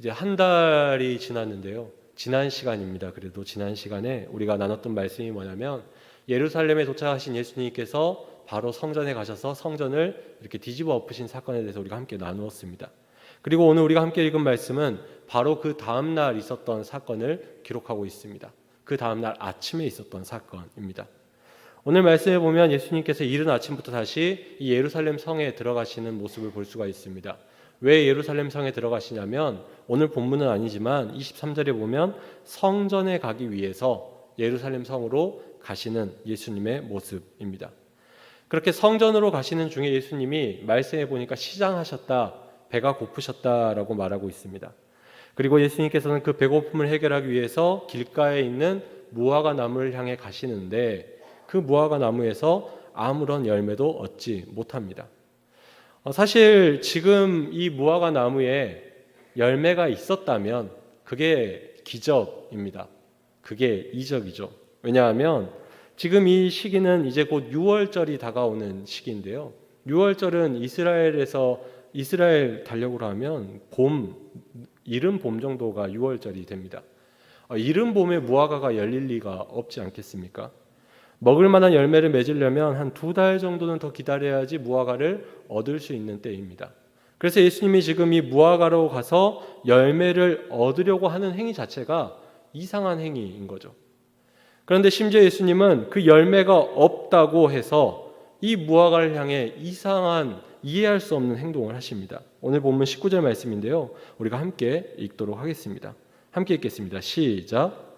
이제 한 달이 지났는데요. 지난 시간입니다. 그래도 지난 시간에 우리가 나눴던 말씀이 뭐냐면 예루살렘에 도착하신 예수님께서 바로 성전에 가셔서 성전을 이렇게 뒤집어 엎으신 사건에 대해서 우리가 함께 나누었습니다. 그리고 오늘 우리가 함께 읽은 말씀은 바로 그 다음 날 있었던 사건을 기록하고 있습니다. 그 다음 날 아침에 있었던 사건입니다. 오늘 말씀에 보면 예수님께서 이른 아침부터 다시 이 예루살렘 성에 들어가시는 모습을 볼 수가 있습니다. 왜 예루살렘 성에 들어가시냐면 오늘 본문은 아니지만 23절에 보면 성전에 가기 위해서 예루살렘 성으로 가시는 예수님의 모습입니다. 그렇게 성전으로 가시는 중에 예수님이 말씀해 보니까 시장하셨다, 배가 고프셨다라고 말하고 있습니다. 그리고 예수님께서는 그 배고픔을 해결하기 위해서 길가에 있는 무화과 나무를 향해 가시는데 그 무화과 나무에서 아무런 열매도 얻지 못합니다. 사실 지금 이 무화과 나무에 열매가 있었다면 그게 기적입니다. 그게 이적이죠. 왜냐하면 지금 이 시기는 이제 곧 6월절이 다가오는 시기인데요. 6월절은 이스라엘 달력으로 하면 이른 봄 정도가 6월절이 됩니다. 이른 봄에 무화과가 열릴 리가 없지 않겠습니까? 먹을 만한 열매를 맺으려면 한 2달 정도는 더 기다려야지 무화과를 얻을 수 있는 때입니다. 그래서 예수님이 지금 이 무화과로 가서 열매를 얻으려고 하는 행위 자체가 이상한 행위인 거죠. 그런데 심지어 예수님은 그 열매가 없다고 해서 이 무화과를 향해 이상한 이해할 수 없는 행동을 하십니다. 오늘 본문 19절 말씀인데요. 우리가 함께 읽도록 하겠습니다. 함께 읽겠습니다. 시작.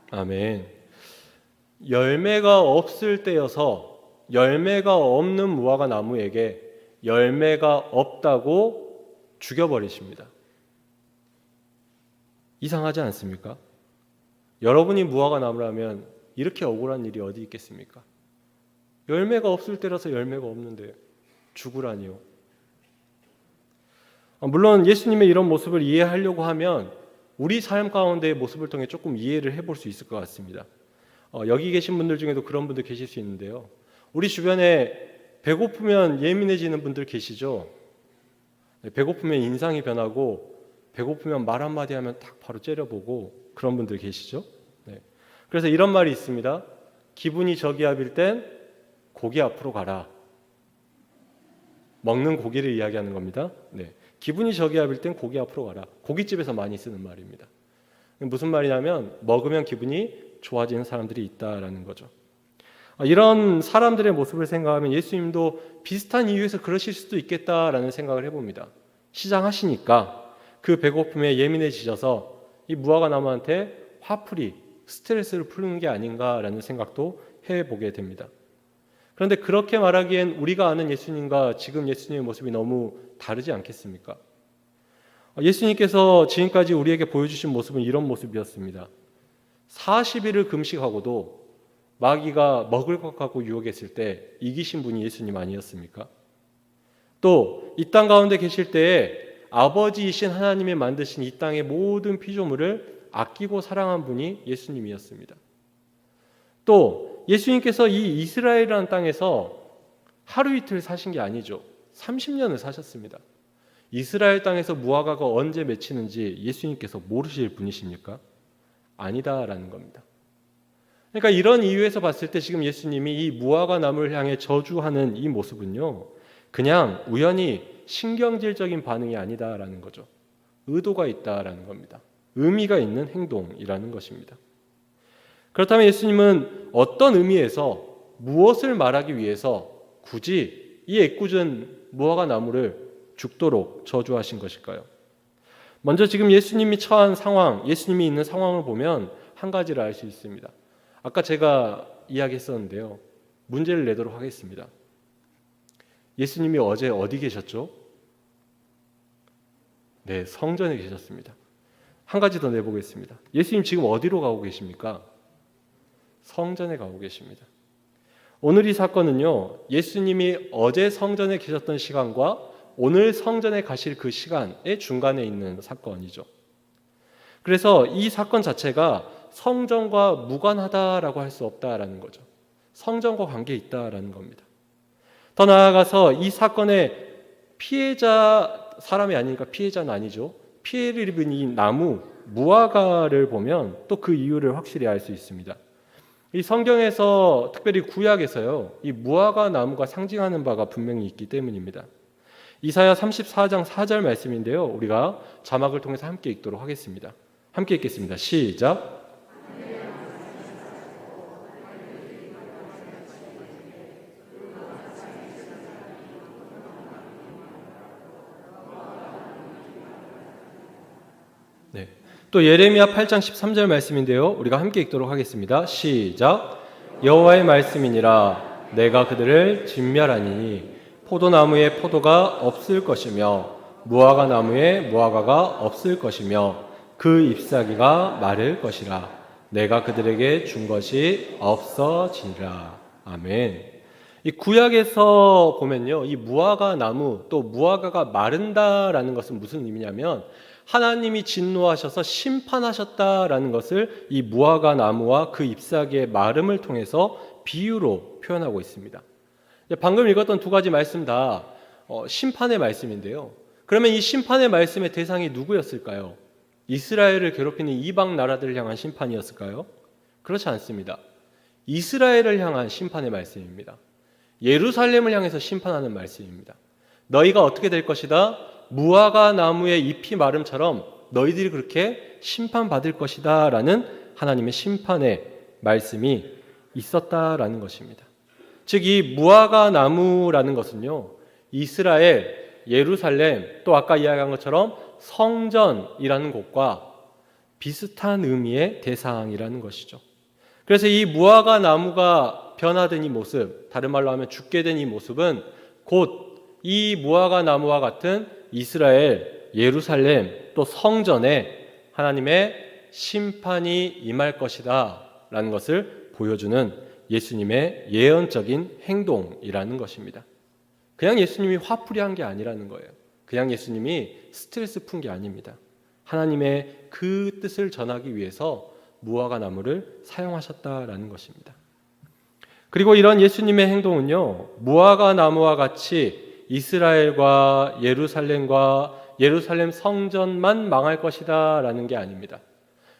아멘. 열매가 없을 때여서 열매가 없는 무화과 나무에게 열매가 없다고 죽여버리십니다. 이상하지 않습니까? 여러분이 무화과 나무라면 이렇게 억울한 일이 어디 있겠습니까? 열매가 없을 때라서 열매가 없는데 죽으라니요. 물론 예수님의 이런 모습을 이해하려고 하면 우리 삶 가운데의 모습을 통해 조금 이해를 해볼 수 있을 것 같습니다. 여기 계신 분들 중에도 그런 분들 계실 수 있는데요. 우리 주변에 배고프면 예민해지는 분들 계시죠? 배고프면 인상이 변하고 배고프면 말 한마디 하면 딱 바로 째려보고 그런 분들 계시죠? 네. 그래서 이런 말이 있습니다. 기분이 저기압일 땐 고기 앞으로 가라. 먹는 고기를 이야기하는 겁니다. 네. 기분이 저기압일 땐 고기 앞으로 가라. 고깃집에서 많이 쓰는 말입니다. 무슨 말이냐면 먹으면 기분이 좋아지는 사람들이 있다라는 거죠. 이런 사람들의 모습을 생각하면 예수님도 비슷한 이유에서 그러실 수도 있겠다라는 생각을 해봅니다. 시장하시니까 그 배고픔에 예민해지셔서 이 무화과 나무한테 화풀이, 스트레스를 푸는 게 아닌가라는 생각도 해보게 됩니다. 그런데 그렇게 말하기엔 우리가 아는 예수님과 지금 예수님의 모습이 너무 다르지 않겠습니까? 예수님께서 지금까지 우리에게 보여주신 모습은 이런 모습이었습니다. 40일을 금식하고도 마귀가 먹을 것 갖고 유혹했을 때 이기신 분이 예수님 아니었습니까? 또 이 땅 가운데 계실 때에 아버지이신 하나님이 만드신 이 땅의 모든 피조물을 아끼고 사랑한 분이 예수님이었습니다. 또 예수님께서 이 이스라엘이라는 땅에서 하루 이틀 사신 게 아니죠. 30년을 사셨습니다. 이스라엘 땅에서 무화과가 언제 맺히는지 예수님께서 모르실 분이십니까? 아니다라는 겁니다. 그러니까 이런 이유에서 봤을 때 지금 예수님이 이 무화과 나무를 향해 저주하는 이 모습은요, 그냥 우연히 신경질적인 반응이 아니다라는 거죠. 의도가 있다라는 겁니다. 의미가 있는 행동이라는 것입니다. 그렇다면 예수님은 어떤 의미에서 무엇을 말하기 위해서 굳이 이 애꿎은 무화과 나무를 죽도록 저주하신 것일까요? 먼저 지금 예수님이 처한 상황, 예수님이 있는 상황을 보면 한 가지를 알 수 있습니다. 아까 제가 이야기했었는데요. 문제를 내도록 하겠습니다. 예수님이 어제 어디 계셨죠? 네, 성전에 계셨습니다. 한 가지 더 내보겠습니다. 예수님 지금 어디로 가고 계십니까? 성전에 가고 계십니다. 오늘 이 사건은요, 예수님이 어제 성전에 계셨던 시간과 오늘 성전에 가실 그 시간의 중간에 있는 사건이죠. 그래서 이 사건 자체가 성전과 무관하다라고 할 수 없다라는 거죠. 성전과 관계 있다라는 겁니다. 더 나아가서 이 사건의 피해자, 사람이 아니니까 피해자는 아니죠. 피해를 입은 이 나무 무화과를 보면 또 그 이유를 확실히 알 수 있습니다. 이 성경에서 특별히 구약에서요, 이 무화과 나무가 상징하는 바가 분명히 있기 때문입니다. 이사야 34장 4절 말씀인데요, 우리가 자막을 통해서 함께 읽도록 하겠습니다. 함께 읽겠습니다. 시작. 네. 또 예레미야 8장 13절 말씀인데요, 우리가 함께 읽도록 하겠습니다. 시작. 여호와의 말씀이니라. 내가 그들을 진멸하니 포도나무에 포도가 없을 것이며 무화과 나무에 무화과가 없을 것이며 그 잎사귀가 마를 것이라. 내가 그들에게 준 것이 없어지리라. 아멘. 이 구약에서 보면요, 이 무화과 나무 또 무화과가 마른다라는 것은 무슨 의미냐면 하나님이 진노하셔서 심판하셨다라는 것을 이 무화과 나무와 그 잎사귀의 마름을 통해서 비유로 표현하고 있습니다. 방금 읽었던 두 가지 말씀 다 심판의 말씀인데요. 그러면 이 심판의 말씀의 대상이 누구였을까요? 이스라엘을 괴롭히는 이방 나라들을 향한 심판이었을까요? 그렇지 않습니다. 이스라엘을 향한 심판의 말씀입니다. 예루살렘을 향해서 심판하는 말씀입니다. 너희가 어떻게 될 것이다? 무화과 나무의 잎이 마름처럼 너희들이 그렇게 심판받을 것이다 라는 하나님의 심판의 말씀이 있었다라는 것입니다. 즉 이 무화과 나무라는 것은요, 이스라엘, 예루살렘, 또 아까 이야기한 것처럼 성전이라는 곳과 비슷한 의미의 대상이라는 것이죠. 그래서 이 무화과 나무가 변화된 이 모습, 다른 말로 하면 죽게 된 이 모습은 곧 이 무화과 나무와 같은 이스라엘, 예루살렘, 또 성전에 하나님의 심판이 임할 것이다 라는 것을 보여주는 예수님의 예언적인 행동이라는 것입니다. 그냥 예수님이 화풀이 한 게 아니라는 거예요. 그냥 예수님이 스트레스 푼 게 아닙니다. 하나님의 그 뜻을 전하기 위해서 무화과 나무를 사용하셨다라는 것입니다. 그리고 이런 예수님의 행동은요, 무화과 나무와 같이 이스라엘과 예루살렘과 예루살렘 성전만 망할 것이다 라는 게 아닙니다.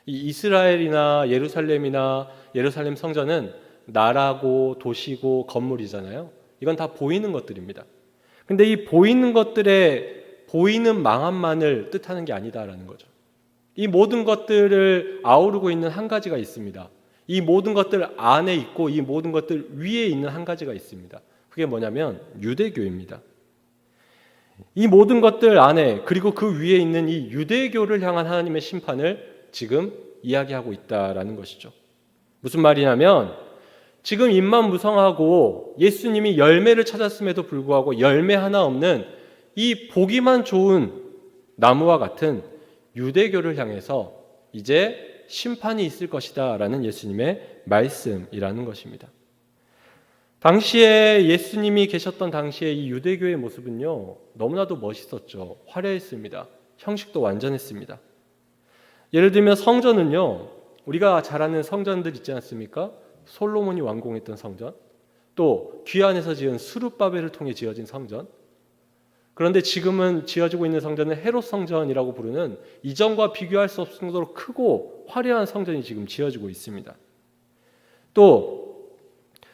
이 이스라엘이나 예루살렘이나 예루살렘 성전은 나라고 도시고 건물이잖아요. 이건 다 보이는 것들입니다. 근데 이 보이는 것들의 보이는 망함만을 뜻하는 게 아니다라는 거죠. 이 모든 것들을 아우르고 있는 한 가지가 있습니다. 이 모든 것들 안에 있고 이 모든 것들 위에 있는 한 가지가 있습니다. 그게 뭐냐면 유대교입니다. 이 모든 것들 안에 그리고 그 위에 있는 이 유대교를 향한 하나님의 심판을 지금 이야기하고 있다라는 것이죠. 무슨 말이냐면 지금 입만 무성하고 예수님이 열매를 찾았음에도 불구하고 열매 하나 없는 이 보기만 좋은 나무와 같은 유대교를 향해서 이제 심판이 있을 것이다 라는 예수님의 말씀이라는 것입니다. 당시에 예수님이 계셨던 당시에 이 유대교의 모습은요, 너무나도 멋있었죠. 화려했습니다. 형식도 완전했습니다. 예를 들면 성전은요, 우리가 잘 아는 성전들 있지 않습니까? 솔로몬이 완공했던 성전, 또 귀안에서 지은 스룹바벨을 통해 지어진 성전. 그런데 지금은 지어지고 있는 성전은 헤롯 성전이라고 부르는 이전과 비교할 수 없을 정도로 크고 화려한 성전이 지금 지어지고 있습니다. 또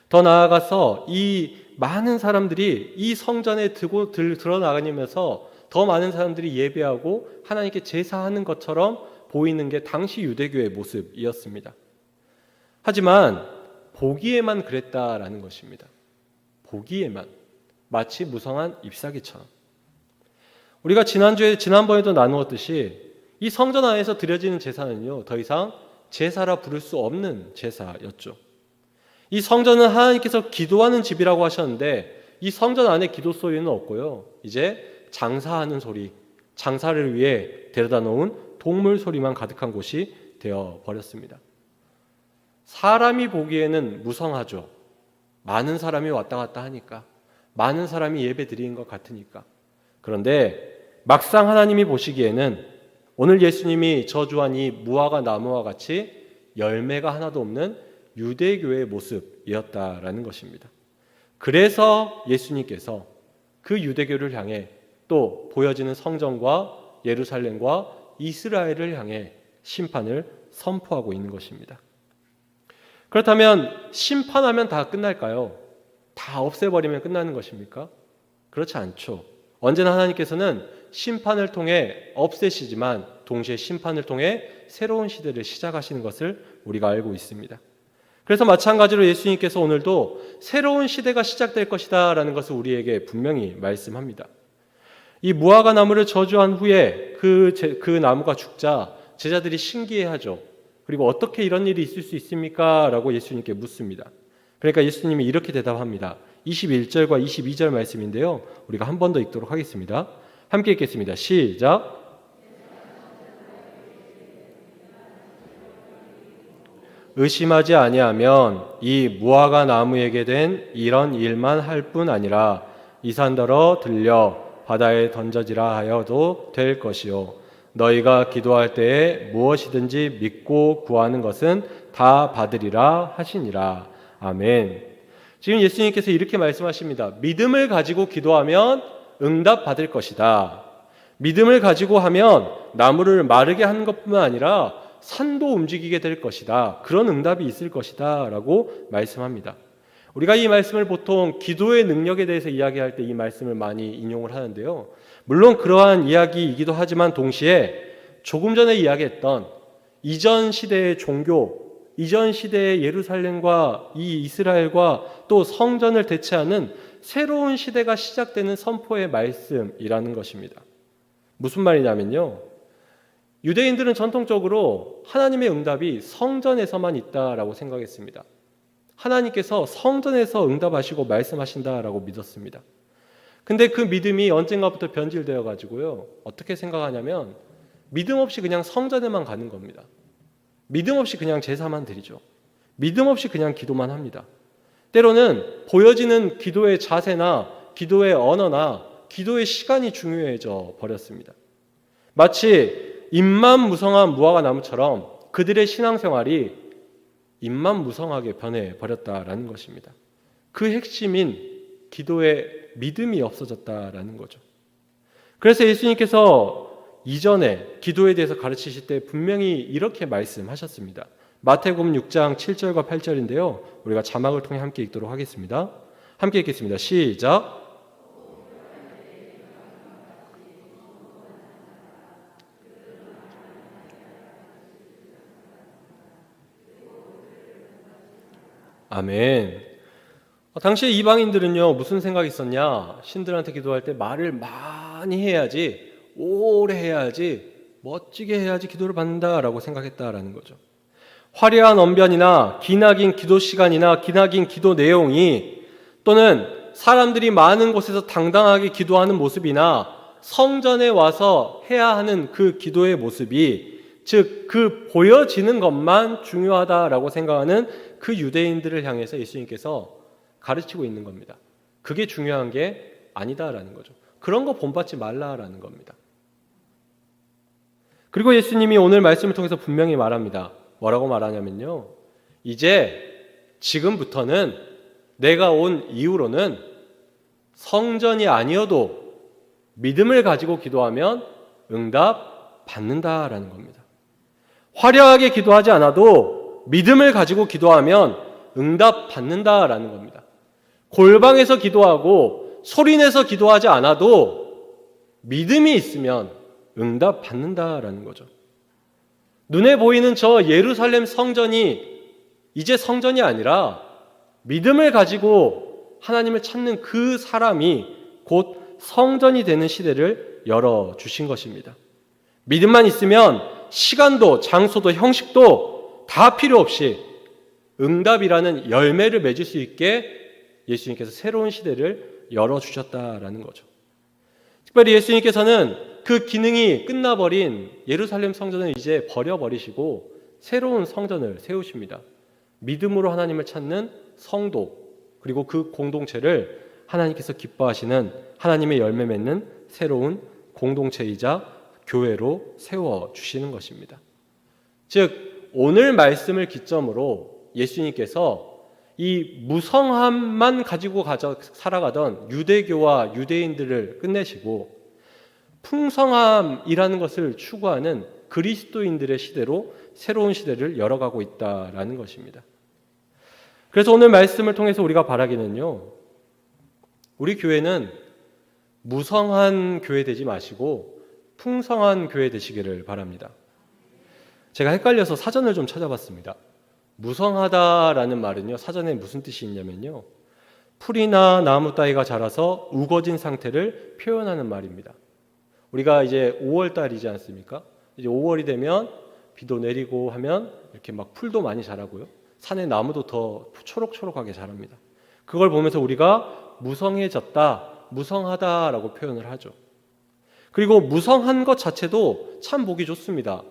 더 나아가서 이 많은 사람들이 이 성전에 들어나가면서 더 많은 사람들이 예배하고 하나님께 제사하는 것처럼 보이는 게 당시 유대교의 모습이었습니다. 하지만 보기에만 그랬다라는 것입니다. 보기에만, 마치 무성한 잎사귀처럼. 우리가 지난번에도 나누었듯이 이 성전 안에서 드려지는 제사는요, 더 이상 제사라 부를 수 없는 제사였죠. 이 성전은 하나님께서 기도하는 집이라고 하셨는데 이 성전 안에 기도 소리는 없고요, 이제 장사하는 소리, 장사를 위해 데려다 놓은 동물 소리만 가득한 곳이 되어 버렸습니다. 사람이 보기에는 무성하죠. 많은 사람이 왔다 갔다 하니까, 많은 사람이 예배 드리는 것 같으니까. 그런데 막상 하나님이 보시기에는 오늘 예수님이 저주한 이 무화과 나무와 같이 열매가 하나도 없는 유대교의 모습이었다라는 것입니다. 그래서 예수님께서 그 유대교를 향해 또 보여지는 성전과 예루살렘과 이스라엘을 향해 심판을 선포하고 있는 것입니다. 그렇다면 심판하면 다 끝날까요? 다 없애버리면 끝나는 것입니까? 그렇지 않죠. 언제나 하나님께서는 심판을 통해 없애시지만 동시에 심판을 통해 새로운 시대를 시작하시는 것을 우리가 알고 있습니다. 그래서 마찬가지로 예수님께서 오늘도 새로운 시대가 시작될 것이다 라는 것을 우리에게 분명히 말씀합니다. 이 무화과 나무를 저주한 후에 그 나무가 죽자 제자들이 신기해하죠. 그리고 어떻게 이런 일이 있을 수 있습니까? 라고 예수님께 묻습니다. 그러니까 예수님이 이렇게 대답합니다. 21절과 22절 말씀인데요. 우리가 한 번 더 읽도록 하겠습니다. 함께 읽겠습니다. 시작. 의심하지 아니하면 이 무화과 나무에게 된 이런 일만 할 뿐 아니라 이 산더러 들려 바다에 던져지라 하여도 될 것이요 너희가 기도할 때에 무엇이든지 믿고 구하는 것은 다 받으리라 하시니라. 아멘. 지금 예수님께서 이렇게 말씀하십니다. 믿음을 가지고 기도하면 응답 받을 것이다. 믿음을 가지고 하면 나무를 마르게 하는 것뿐만 아니라 산도 움직이게 될 것이다. 그런 응답이 있을 것이다 라고 말씀합니다. 우리가 이 말씀을 보통 기도의 능력에 대해서 이야기할 때 이 말씀을 많이 인용을 하는데요. 물론 그러한 이야기이기도 하지만 동시에 조금 전에 이야기했던 이전 시대의 종교, 이전 시대의 예루살렘과 이 이스라엘과 또 성전을 대체하는 새로운 시대가 시작되는 선포의 말씀이라는 것입니다. 무슨 말이냐면요. 유대인들은 전통적으로 하나님의 응답이 성전에서만 있다라고 생각했습니다. 하나님께서 성전에서 응답하시고 말씀하신다라고 믿었습니다. 근데 그 믿음이 언젠가부터 변질되어 가지고요. 어떻게 생각하냐면 믿음 없이 그냥 성전에만 가는 겁니다. 믿음 없이 그냥 제사만 드리죠. 믿음 없이 그냥 기도만 합니다. 때로는 보여지는 기도의 자세나 기도의 언어나 기도의 시간이 중요해져 버렸습니다. 마치 입만 무성한 무화과 나무처럼 그들의 신앙생활이 입만 무성하게 변해버렸다라는 것입니다. 그 핵심인 기도의 믿음이 없어졌다라는 거죠. 그래서 예수님께서 이전에 기도에 대해서 가르치실 때 분명히 이렇게 말씀하셨습니다. 마태복음 6장 7절과 8절인데요. 우리가 자막을 통해 함께 읽도록 하겠습니다. 함께 읽겠습니다. 시작. 아멘. 당시에 이방인들은요, 무슨 생각이 있었냐? 신들한테 기도할 때 말을 많이 해야지, 오래 해야지, 멋지게 해야지 기도를 받는다라고 생각했다라는 거죠. 화려한 언변이나 기나긴 기도 시간이나 기나긴 기도 내용이 또는 사람들이 많은 곳에서 당당하게 기도하는 모습이나 성전에 와서 해야 하는 그 기도의 모습이 즉 그 보여지는 것만 중요하다라고 생각하는 그 유대인들을 향해서 예수님께서 가르치고 있는 겁니다. 그게 중요한 게 아니다라는 거죠. 그런 거 본받지 말라라는 겁니다. 그리고 예수님이 오늘 말씀을 통해서 분명히 말합니다. 뭐라고 말하냐면요. 이제 지금부터는 내가 온 이후로는 성전이 아니어도 믿음을 가지고 기도하면 응답 받는다라는 겁니다. 화려하게 기도하지 않아도 믿음을 가지고 기도하면 응답 받는다라는 겁니다. 골방에서 기도하고 소리내서 기도하지 않아도 믿음이 있으면 응답 받는다라는 거죠. 눈에 보이는 저 예루살렘 성전이 이제 성전이 아니라 믿음을 가지고 하나님을 찾는 그 사람이 곧 성전이 되는 시대를 열어주신 것입니다. 믿음만 있으면 시간도 장소도 형식도 다 필요 없이 응답이라는 열매를 맺을 수 있게 예수님께서 새로운 시대를 열어주셨다라는 거죠. 특별히 예수님께서는 그 기능이 끝나버린 예루살렘 성전을 이제 버려버리시고 새로운 성전을 세우십니다. 믿음으로 하나님을 찾는 성도 그리고 그 공동체를 하나님께서 기뻐하시는 하나님의 열매 맺는 새로운 공동체이자 교회로 세워주시는 것입니다. 즉 오늘 말씀을 기점으로 예수님께서 이 무성함만 가지고 살아가던 유대교와 유대인들을 끝내시고 풍성함이라는 것을 추구하는 그리스도인들의 시대로 새로운 시대를 열어가고 있다라는 것입니다. 그래서 오늘 말씀을 통해서 우리가 바라기는요, 우리 교회는 무성한 교회 되지 마시고 풍성한 교회 되시기를 바랍니다. 제가 헷갈려서 사전을 좀 찾아봤습니다. 무성하다라는 말은요, 사전에 무슨 뜻이 있냐면요, 풀이나 나무 따위가 자라서 우거진 상태를 표현하는 말입니다. 우리가 이제 5월 달이지 않습니까? 이제 5월이 되면 비도 내리고 하면 이렇게 막 풀도 많이 자라고요, 산에 나무도 더 초록초록하게 자랍니다. 그걸 보면서 우리가 무성해졌다, 무성하다라고 표현을 하죠. 그리고 무성한 것 자체도 참 보기 좋습니다.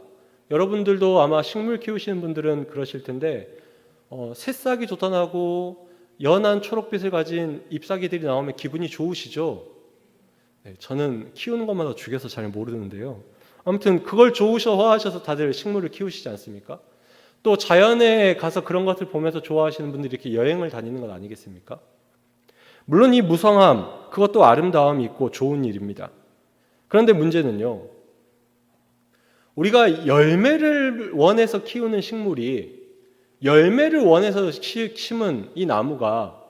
여러분들도 아마 식물 키우시는 분들은 그러실 텐데 새싹이 돋아나고 연한 초록빛을 가진 잎사귀들이 나오면 기분이 좋으시죠? 네, 저는 키우는 것마다 죽여서 잘 모르는데요. 아무튼 그걸 좋으셔하셔서 다들 식물을 키우시지 않습니까? 또 자연에 가서 그런 것을 보면서 좋아하시는 분들이 이렇게 여행을 다니는 건 아니겠습니까? 물론 이 무성함, 그것도 아름다움이 있고 좋은 일입니다. 그런데 문제는요, 우리가 열매를 원해서 키우는 식물이, 열매를 원해서 심은 이 나무가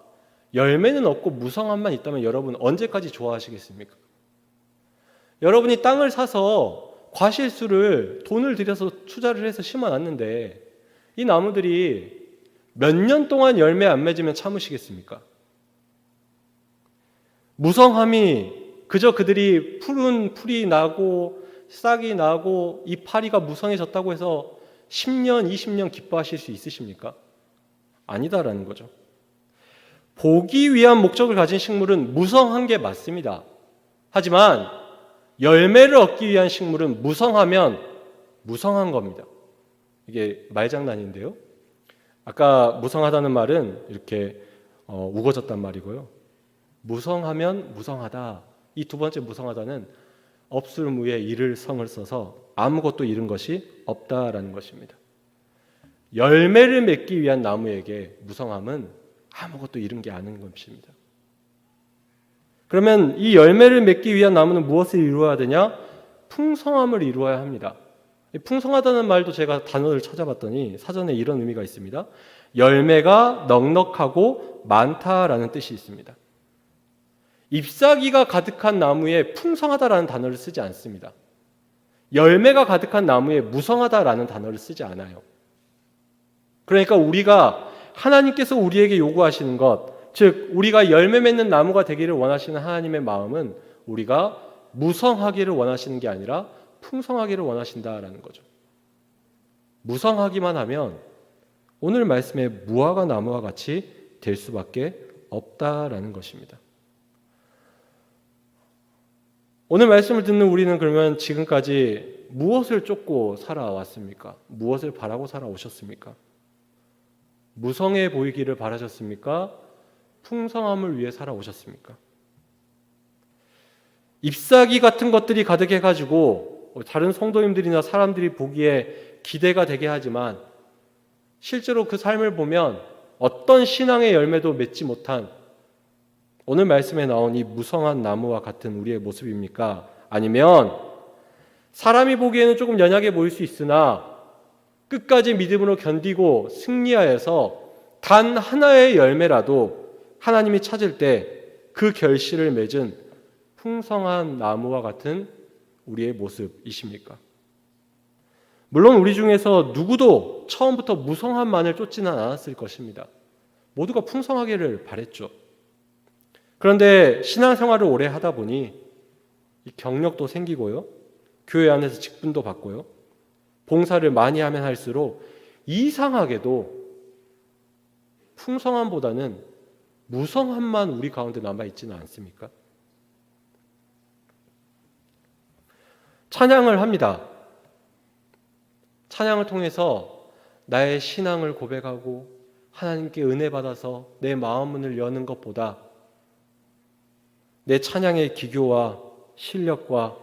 열매는 없고 무성함만 있다면 여러분 언제까지 좋아하시겠습니까? 여러분이 땅을 사서 과실수를 돈을 들여서 투자를 해서 심어놨는데 이 나무들이 몇 년 동안 열매 안 맺으면 참으시겠습니까? 무성함이 그저 그들이 푸른 풀이 나고 싹이 나고 이파리가 무성해졌다고 해서 10년, 20년 기뻐하실 수 있으십니까? 아니다라는 거죠. 보기 위한 목적을 가진 식물은 무성한 게 맞습니다. 하지만 열매를 얻기 위한 식물은 무성하면 무성한 겁니다. 이게 말장난인데요. 아까 무성하다는 말은 이렇게 우거졌단 말이고요. 무성하면 무성하다. 이 두 번째 무성하다는 없을무에 이를 성을 써서 아무것도 잃은 것이 없다라는 것입니다. 열매를 맺기 위한 나무에게 무성함은 아무것도 잃은 게 아닌 것입니다. 그러면 이 열매를 맺기 위한 나무는 무엇을 이루어야 되냐? 풍성함을 이루어야 합니다. 풍성하다는 말도 제가 단어를 찾아봤더니 사전에 이런 의미가 있습니다. 열매가 넉넉하고 많다라는 뜻이 있습니다. 잎사귀가 가득한 나무에 풍성하다라는 단어를 쓰지 않습니다. 열매가 가득한 나무에 무성하다라는 단어를 쓰지 않아요. 그러니까 우리가 하나님께서 우리에게 요구하시는 것, 즉 우리가 열매 맺는 나무가 되기를 원하시는 하나님의 마음은 우리가 무성하기를 원하시는 게 아니라 풍성하기를 원하신다라는 거죠. 무성하기만 하면 오늘 말씀의 무화과 나무와 같이 될 수밖에 없다라는 것입니다. 오늘 말씀을 듣는 우리는 그러면 지금까지 무엇을 쫓고 살아왔습니까? 무엇을 바라고 살아오셨습니까? 무성해 보이기를 바라셨습니까? 풍성함을 위해 살아오셨습니까? 잎사귀 같은 것들이 가득해가지고 다른 성도님들이나 사람들이 보기에 기대가 되게 하지만 실제로 그 삶을 보면 어떤 신앙의 열매도 맺지 못한 오늘 말씀에 나온 이 무성한 나무와 같은 우리의 모습입니까? 아니면 사람이 보기에는 조금 연약해 보일 수 있으나 끝까지 믿음으로 견디고 승리하여서 단 하나의 열매라도 하나님이 찾을 때 그 결실을 맺은 풍성한 나무와 같은 우리의 모습이십니까? 물론 우리 중에서 누구도 처음부터 무성함만을 쫓지는 않았을 것입니다. 모두가 풍성하기를 바랬죠. 그런데 신앙생활을 오래 하다 보니 경력도 생기고요, 교회 안에서 직분도 받고요, 봉사를 많이 하면 할수록 이상하게도 풍성함보다는 무성함만 우리 가운데 남아있지는 않습니까? 찬양을 합니다. 찬양을 통해서 나의 신앙을 고백하고 하나님께 은혜 받아서 내 마음 문을 여는 것보다 내 찬양의 기교와 실력과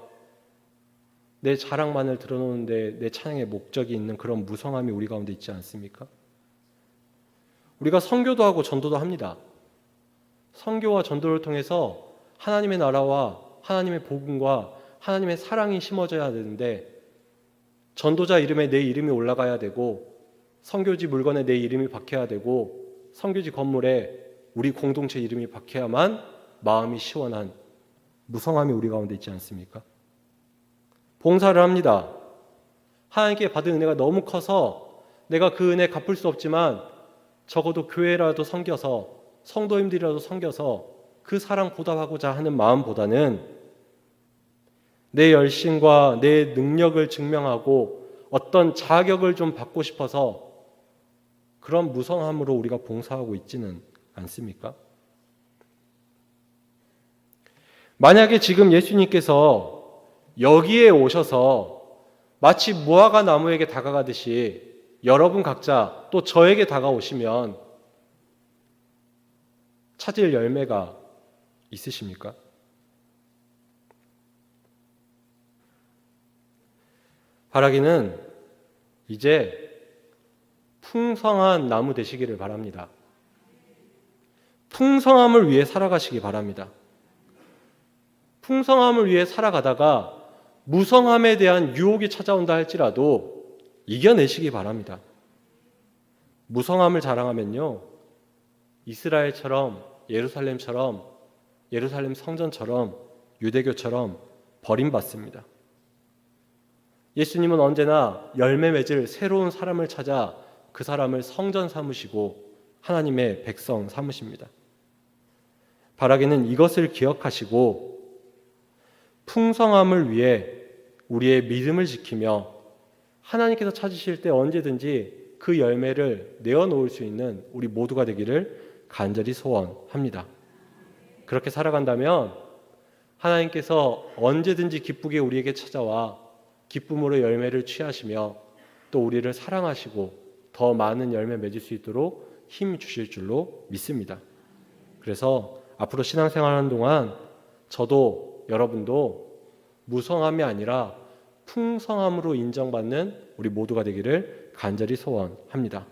내 자랑만을 드러놓는데 내 찬양의 목적이 있는 그런 무성함이 우리 가운데 있지 않습니까? 우리가 선교도 하고 전도도 합니다. 선교와 전도를 통해서 하나님의 나라와 하나님의 복음과 하나님의 사랑이 심어져야 되는데 전도자 이름에 내 이름이 올라가야 되고 선교지 물건에 내 이름이 박혀야 되고 선교지 건물에 우리 공동체 이름이 박혀야만 마음이 시원한 무성함이 우리 가운데 있지 않습니까? 봉사를 합니다. 하나님께 받은 은혜가 너무 커서 내가 그 은혜 갚을 수 없지만 적어도 교회라도 섬겨서 성도님들이라도 섬겨서 그 사랑 보답하고자 하는 마음보다는 내 열심과 내 능력을 증명하고 어떤 자격을 좀 받고 싶어서 그런 무성함으로 우리가 봉사하고 있지는 않습니까? 만약에 지금 예수님께서 여기에 오셔서 마치 무화과 나무에게 다가가듯이 여러분 각자 또 저에게 다가오시면 찾을 열매가 있으십니까? 바라기는 이제 풍성한 나무 되시기를 바랍니다. 풍성함을 위해 살아가시기 바랍니다. 풍성함을 위해 살아가다가 무성함에 대한 유혹이 찾아온다 할지라도 이겨내시기 바랍니다. 무성함을 자랑하면요, 이스라엘처럼 예루살렘처럼 예루살렘 성전처럼 유대교처럼 버림받습니다. 예수님은 언제나 열매 맺을 새로운 사람을 찾아 그 사람을 성전 삼으시고 하나님의 백성 삼으십니다. 바라기는 이것을 기억하시고 풍성함을 위해 우리의 믿음을 지키며 하나님께서 찾으실 때 언제든지 그 열매를 내어놓을 수 있는 우리 모두가 되기를 간절히 소원합니다. 그렇게 살아간다면 하나님께서 언제든지 기쁘게 우리에게 찾아와 기쁨으로 열매를 취하시며 또 우리를 사랑하시고 더 많은 열매 맺을 수 있도록 힘 주실 줄로 믿습니다. 그래서 앞으로 신앙생활하는 동안 저도 여러분도 무성함이 아니라 풍성함으로 인정받는 우리 모두가 되기를 간절히 소원합니다.